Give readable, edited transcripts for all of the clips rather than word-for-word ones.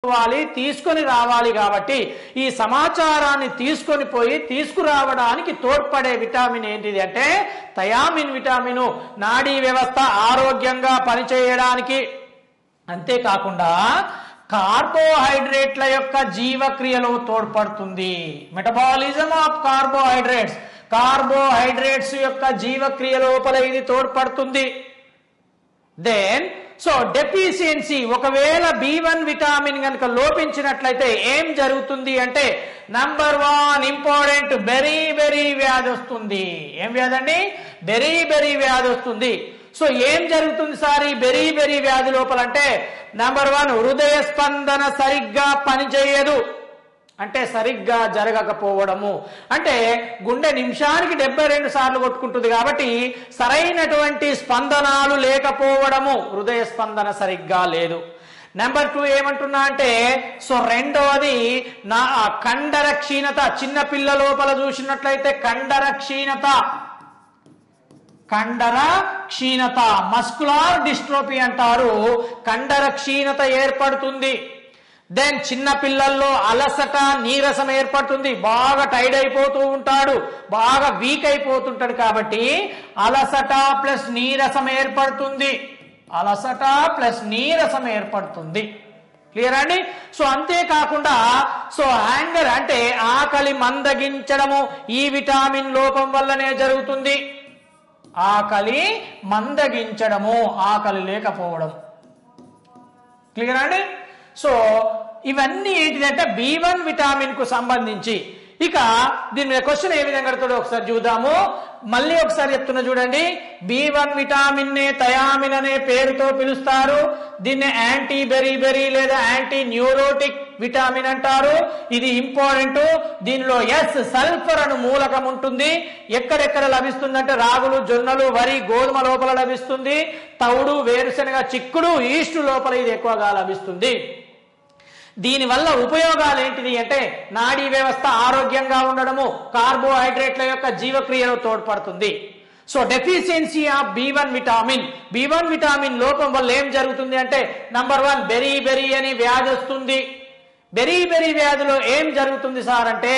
తీసుకొని రావాలి కాబట్టి ఈ సమాచారాన్ని తీసుకొని పోయి తీసుకురావడానికి తోడ్పడే విటమిన్ ఏంటిది అంటే థయామిన్ విటమిన్ నాడీ వ్యవస్థ ఆరోగ్యంగా పనిచేయడానికి అంతేకాకుండా కార్బోహైడ్రేట్ల యొక్క జీవక్రియలో తోడ్పడుతుంది మెటబాలిజం ఆఫ్ కార్బోహైడ్రేట్స్ యొక్క జీవక్రియ లోపల ఇది తోడ్పడుతుంది దెన్ సో డెఫిషియన్సీ ఒకవేళ B1 విటమిన్ గనుక లోపించినట్లయితే ఏం జరుగుతుంది అంటే నంబర్ 1 ఇంపార్టెంట్ బెరీ వ్యాధి వస్తుంది ఏం వ్యాధి అండి బెరీ వ్యాధి వస్తుంది సో ఏం జరుగుతుంది సార్ ఈ బెరీ వ్యాధి లోపల అంటే నంబర్ 1 హృదయ స్పందన సరిగ్గా పనిచేయదు అంటే సరిగ్గా జరగకపోవడము అంటే గుండె నిమిషానికి 72 సార్లు కొట్టుకుంటుంది కాబట్టి సరైనటువంటి స్పందనాలు లేకపోవడము హృదయ స్పందన సరిగ్గా లేదు నెంబర్ 2 ఏమంటున్నా అంటే సో రెండవది నా కండర క్షీణత చిన్న పిల్ల లోపల చూసినట్లయితే కండర క్షీణత మస్కులార్ డిస్ట్రోఫీ అంటారు కండర క్షీణత ఏర్పడుతుంది దెన్ చిన్న పిల్లల్లో అలసట నీరసం ఏర్పడుతుంది బాగా టైర్డ్ అయిపోతూ ఉంటాడు బాగా వీక్ అయిపోతుంటాడు కాబట్టి అలసట ప్లస్ నీరసం ఏర్పడుతుంది క్లియర్ అండి సో అంతేకాకుండా సో హ్యాంగర్ అంటే ఆకలి మందగించడము ఈ విటమిన్ లోపం వల్లనే జరుగుతుంది ఆకలి మందగించడము ఆకలి లేకపోవడం క్లియర్ అండి సో ఇవన్నీ ఏంటిదంటే B1 విటమిన్ కు సంబంధించి ఇక దీని మీద క్వశ్చన్ ఏ విధంగా అడుగుతాడో ఒకసారి చూద్దాము మళ్ళీ ఒకసారి చెప్తున్నా చూడండి B1 విటమిన్ నే థయామిన్ అనే పేరుతో పిలుస్తారు దీన్ని యాంటీ బెరీ లేదా యాంటీ న్యూరోటిక్ విటమిన్ అంటారు ఇది ఇంపార్టెంట్ దీనిలో సల్ఫర్ అను మూలకం ఉంటుంది ఎక్కడెక్కడ లభిస్తుందంటే రాగులు జొన్నలు వరి గోధుమ లోపల లభిస్తుంది తౌడు వేరుశనగ చిక్కుడు ఈస్ట్ లోపల ఇది ఎక్కువగా లభిస్తుంది దీనివల్ల ఉపయోగాలు ఏంటిది అంటే నాడీ వ్యవస్థ ఆరోగ్యంగా ఉండడము కార్బోహైడ్రేట్ల యొక్క జీవక్రియలో తోడ్పడుతుంది so deficiency of B1 vitamin లోపం వల్ల ఏం జరుగుతుంది అంటే నంబర్ 1 బెరీ అని వ్యాధి వస్తుంది బెరీ వ్యాధిలో ఏం జరుగుతుంది సార్ అంటే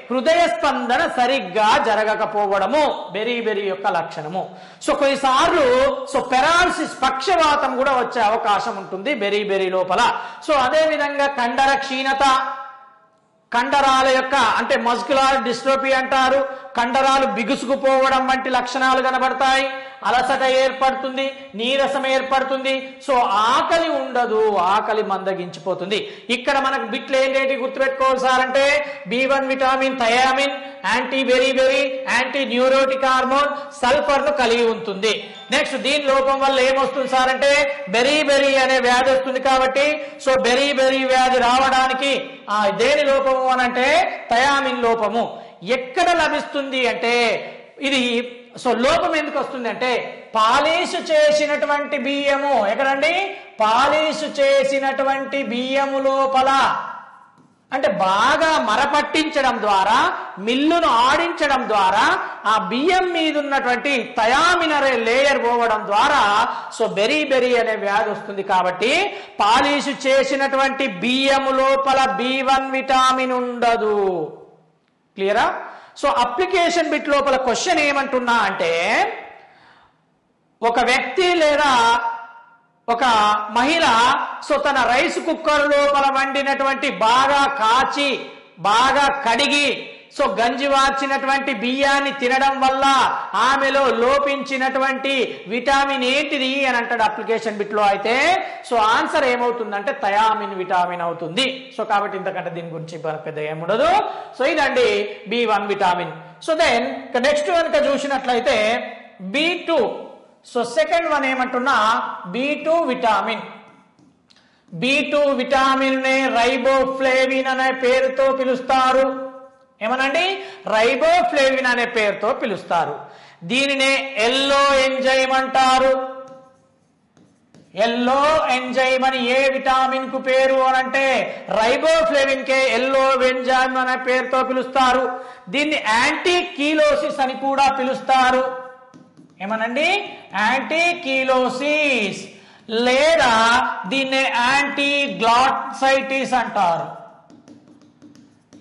హృదయ స్పందన సరిగ్గా జరగకపోవడము బెరీ యొక్క లక్షణము సో కొన్నిసార్లు సో పెరాలసిస్ పక్షవాతం కూడా వచ్చే అవకాశం ఉంటుంది బెరీ లోపల సో అదే విధంగా కండర క్షీణత కండరాల యొక్క అంటే మస్కులార్ డిస్ట్రోఫీ అంటారు కండరాలు బిగుసుకుపోవడం వంటి లక్షణాలు కనబడతాయి అలసట ఏర్పడుతుంది నీరసం ఏర్పడుతుంది సో ఆకలి ఉండదు ఆకలి మందగించిపోతుంది ఇక్కడ మనకు బిట్లు ఏంటి గుర్తుపెట్టుకోవాలి సార్ అంటే B1 vitamin thiamine anti berry anti neurotic hormone sulphur ను కలిగి ఉంటుంది నెక్స్ట్ దీని లోపం వల్ల ఏమొస్తుంది సార్ అంటే బెరీ అనే వ్యాధి వస్తుంది కాబట్టి సో బెరీ వ్యాధి రావడానికి దేని లోపము అనంటే థయామిన్ లోపము ఎక్కడ లభిస్తుంది అంటే ఇది సో లోపం ఎందుకు వస్తుంది అంటే పాలిష్ చేసినటువంటి బియ్యము ఎక్కడండి పాలిష్ చేసినటువంటి బియ్యము లోపల అంటే బాగా మరపట్టించడం ద్వారా మిల్లును ఆడించడం ద్వారా ఆ బియ్యం మీద ఉన్నటువంటి థయామిన్ అనే లేయర్ పోవడం ద్వారా సో బెరీ అనే వ్యాధి వస్తుంది కాబట్టి పాలిష్ చేసినటువంటి బియ్యము లోపల B1 విటమిన్ ఉండదు క్లియరా సో అప్లికేషన్ బిట్ లోపల క్వశ్చన్ ఏమంటున్నా అంటే ఒక వ్యక్తి లేదా ఒక మహిళ సో తన రైస్ కుక్కర్ లోపల వండినటువంటి బాగా కాచి బాగా కడిగి సో గంజి వార్చినటువంటి బియ్యాన్ని తినడం వల్ల ఆమెలో లోపించినటువంటి విటమిన్ ఏంటిది అని అంటాడు అప్లికేషన్ బిట్ లో అయితే సో ఆన్సర్ ఏమవుతుందంటే థయామిన్ విటమిన్ అవుతుంది సో కాబట్టి ఇంతకంటే దీని గురించి పెద్ద ఏముండదు సో ఇదండి B1 vitamin so then next కనుక చూసినట్లయితే B2 సో సెకండ్ వన్ ఏమంటున్నా B2 విటమిన్ నే రైబోఫ్లేవిన్ అనే పేరుతో పిలుస్తారు ఏమనండి రైబోఫ్లేవిన్ అనే పేరుతో పిలుస్తారు దీనినే ఎల్లో ఎంజైమ్ అంటారు ఎల్లో ఎంజైమ్ అని ఏ విటమిన్ కు పేరు అనంటే రైబోఫ్లేవిన్ కే ఎల్లో ఎంజైమ్ అనే పేరుతో పిలుస్తారు దీన్ని యాంటీ కీలోసిస్ అని కూడా పిలుస్తారు ఏమనండి యాంటీ కీలోసిస్ లేదా దీన్నే యాంటీగ్లాసైటిస్ అంటారు.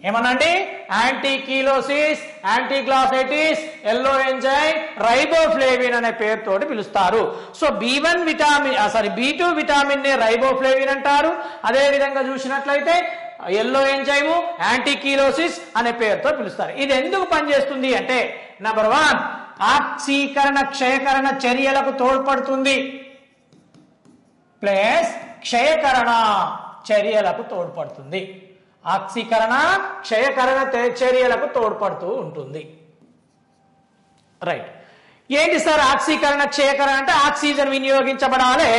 ఏమనండి? యాంటీకీలోసిస్, యాంటీగ్లాసైటిస్, ఎల్లో ఎంజైమ్, రైబోఫ్లేవిన్ అనే పేరుతోటి పిలుస్తారు. So B1 vitamin B2 vitamin ని రైబోఫ్లేవిన్ అంటారు. అదే విధంగా చూసినట్లయితే ఎల్లో ఎంజైమ్, యాంటీకీలోసిస్ అనే పేరుతో పిలుస్తారు. ఇది ఎందుకు పనిచేస్తుంది అంటే నెంబర్ 1 ఆక్సీకరణ క్షయకరణ చర్యలకు తోడ్పడుతుంది, ప్లస్ క్షయకరణ చర్యలకు తోడ్పడుతుంది. ఆక్సీకరణ క్షయకరణ చర్యలకు తోడ్పడుతూ ఉంటుంది. రైట్. ఏంటి సార్ ఆక్సీకరణ క్షయకరణ అంటే? ఆక్సిజన్ వినియోగించబడాలి.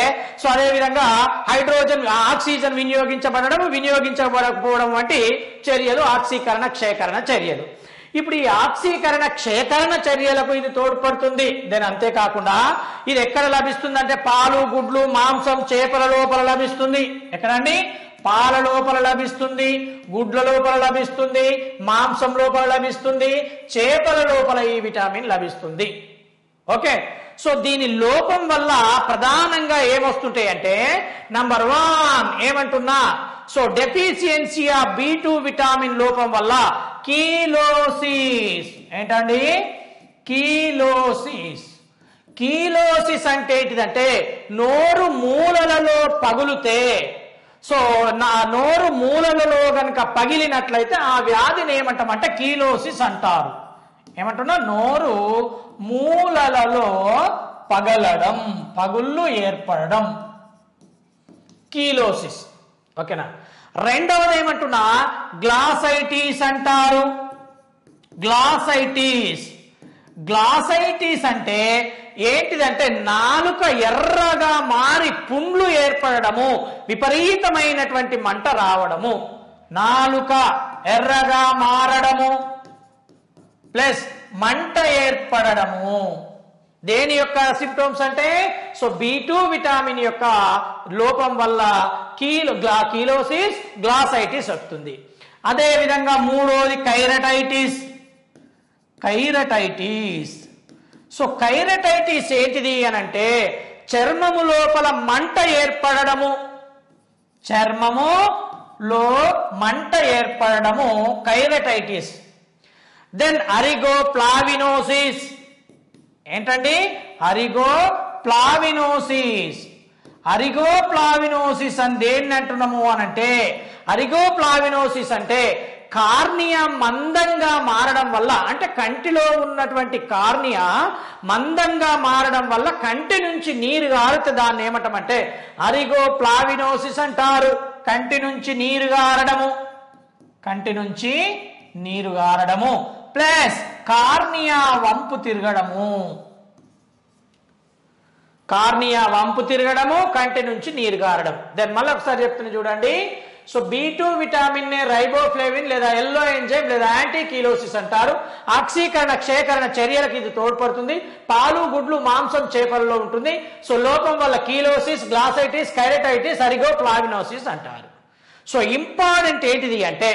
సో అదే విధంగా హైడ్రోజన్ ఆక్సిజన్ వినియోగించబడడం, వినియోగించబడకపోవడం వంటి చర్యలు ఆక్సీకరణ క్షయకరణ చర్యలు. ఇప్పుడు ఈ ఆక్సీకరణ క్షయకరణ చర్యలకు ఇది తోడ్పడుతుంది. దాని అంతేకాకుండా ఇది ఎక్కడ లభిస్తుందంటే పాలు, గుడ్లు, మాంసం, చేపల లోపల లభిస్తుంది. ఎక్కడండి? పాల లోపల లభిస్తుంది, గుడ్ల లోపల లభిస్తుంది, మాంసం లోపల లభిస్తుంది, చేపల లోపల ఈ విటమిన్ లభిస్తుంది. ఓకే. సో దీని లోపం వల్ల ప్రధానంగా ఏమొస్తుంటాయి అంటే నంబర్ 1 ఏమంటున్నా, so deficiency of B2 vitamin లోపం వల్ల కీలోసిస్. ఏంటండి? కీలోసిస్. కీలోసిస్ అంటే ఏంటిదంటే నోరు మూలలలో పగులుతే, సో నా నోరు మూలలలో గనక పగిలినట్లయితే ఆ వ్యాధిని ఏమంటామంటే కీలోసిస్ అంటారు. ఏమంటున్నా? నోరు మూలలలో పగలడం, పగుళ్ళు ఏర్పడడం, కీలోసిస్. ఓకేనా? రెండవది ఏమంటున్నా గ్లాసైటిస్ అంటారు. గ్లాసైటిస్. గ్లాసైటిస్ అంటే ఏంటిదంటే నాలుక ఎర్రగా మారి పుండ్లు ఏర్పడము, విపరీతమైనటువంటి మంట రావడము. నాలుక ఎర్రగా మారడము ప్లస్ మంట ఏర్పడము. దేని యొక్క సిమ్టమ్స్ అంటే సో B2 విటామిన్ యొక్క లోపం వల్ల కీలోసిస్, గ్లాసైటిస్ వస్తుంది. అదే విధంగా మూడోది కైరటైటిస్. కైరటైటిస్. సో కైరటైటిస్ ఏంటిది అనంటే చర్మము లోపల మంట ఏర్పడము, చర్మములో మంట ఏర్పడము కైరటైటిస్. దెన్ అరిగోప్లావినోసిస్. ఏంటండి? అరిగోప్లావినోసిస్. అరిగోప్లావినోసిస్ అని దేన్ని అంటున్నాము అనంటే అరిగోప్లావినోసిస్ అంటే కార్నియా మందంగా మారడం వల్ల, అంటే కంటిలో ఉన్నటువంటి కార్నియా మందంగా మారడం వల్ల కంటి నుంచి నీరు గారితే దాన్ని ఏమంటామంటే అరిగోప్లావినోసిస్ అంటారు. కంటి నుంచి నీరు గారడము, కంటి నుంచి నీరు గారడము ప్లస్ కార్నియా వంపు తిరగడము. కార్నియా వంపు తిరగడము, కంటి నుంచి నీరు గారడం. దెన్ మళ్ళీ ఒకసారి చెప్తున్నా చూడండి. సో B2 విటామిన్ నే రైబోఫ్లేవిన్ లేదా ఎల్లో ఎంజైమ్ లేదా యాంటీకీలోసిస్ అంటారు. ఆక్సీకరణ క్షయకరణ చర్యలకు ఇది తోడ్పడుతుంది. పాలు, గుడ్లు, మాంసం, చేపలలో ఉంటుంది. సో లోపం వల్ల కీలోసిస్, గ్లాసైటిస్, కైరటైటిస్, అరిగోప్లావినోసిస్ అంటారు. సో ఇంపార్టెంట్ ఏంటిది అంటే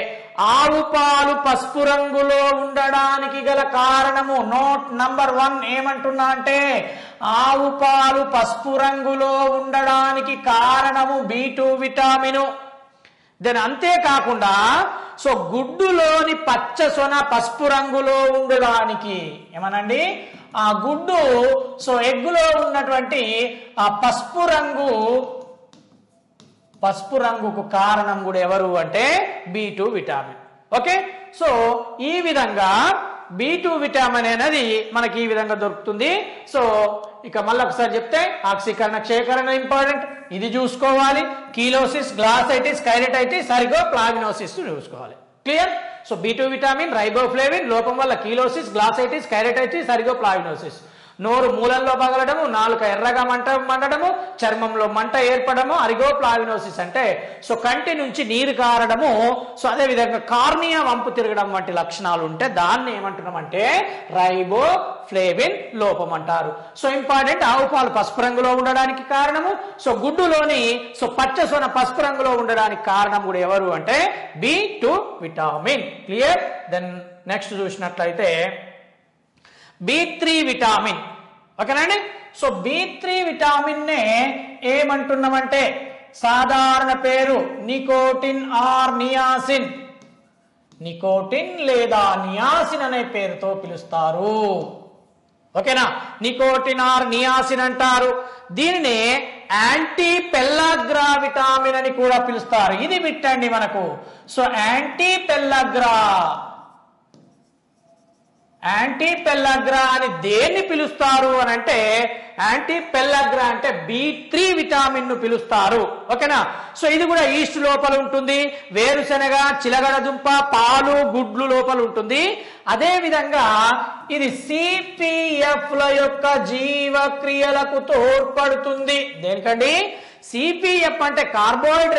ఆవు పాలు పసుపు రంగులో ఉండడానికి గల కారణము నోట్ నంబర్ 1 ఏమంటున్నా అంటే ఆవు పాలు పసుపు రంగులో ఉండడానికి కారణము B2 విటామిను. దెన్ అంతేకాకుండా సో గుడ్డులోని పచ్చ సొన పసుపు రంగులో ఉండడానికి ఏమనండి ఆ గుడ్డు సో ఎగ్గులో ఉన్నటువంటి ఆ పసుపు రంగుకు కారణం కూడా ఎవరు అంటే B2 విటామిన్. ఓకే. సో ఈ విధంగా B2 విటామిన్ అనేది మనకి ఈ విధంగా దొరుకుతుంది. సో ఇక మళ్ళీ ఒకసారి చెప్తే ఆక్సీకరణ క్షయకరణ ఇంపార్టెంట్, ఇది చూసుకోవాలి. కీలోసిస్, గ్లాసైటిస్, కైరటైటిస్, అరిగోప్లావినోసిస్ చూసుకోవాలి. Clear? So B2 vitamin, riboflavin లోపం వల్ల కీలోసిస్, గ్లాసైటిస్, కైరటైటిస్, అరిగోప్లావినోసిస్. నోరు మూలంలో పగలడము, నాలుక ఎర్రగా మండడము, చర్మంలో మంట ఏర్పడము, అరిగోప్లావినోసిస్ అంటే సో కంటి నుంచి నీరు కారడము. సో అదే విధంగా కార్నియా వంపు తిరగడం వంటి లక్షణాలు ఉంటే దాన్ని ఏమంటున్నామంటే రైబోఫ్లేవిన్ లోపం అంటారు. సో ఇంపార్టెంట్ ఆవు పాలు పసుపు రంగులో ఉండడానికి కారణము, సో గుడ్డులోని సో పచ్చ సొన పసుపు రంగులో ఉండడానికి కారణం కూడా ఎవరు అంటే B2 vitamin. Clear? Then next చూసినట్లయితే B3 విటామిన్. ఓకేనండి. సో B3 విటామిన్ నే ఏమంటున్నామంటే సాధారణ పేరు నికోటిన్ ఆర్ నియాసిన్, నికోటిన్ లేదా నియాసిన్ అనే పేరుతో పిలుస్తారు. ఓకేనా, నికోటిన్ ఆర్ నియాసిన్ అంటారు. దీనిని యాంటీ పెల్లాగ్రా విటామిన్ అని కూడా పిలుస్తారు. ఇది బిట్టండి మనకు. సో యాంటీ పెల్లాగ్రా అని దేన్ని పిలుస్తారు అని అంటే యాంటీ పెల్లాగ్రా అంటే B3 విటామిన్ ను పిలుస్తారు. ఓకేనా. సో ఇది కూడా ఈస్ట్ లోపల ఉంటుంది, వేరుశనగ, చిలగడ దుంప, పాలు, గుడ్లు లోపల ఉంటుంది. అదే విధంగా ఇది CPF ల యొక్క జీవక్రియలకు తోడ్పడుతుంది. దేనికండి? CPF అంటే కార్బోహైడ్రేట్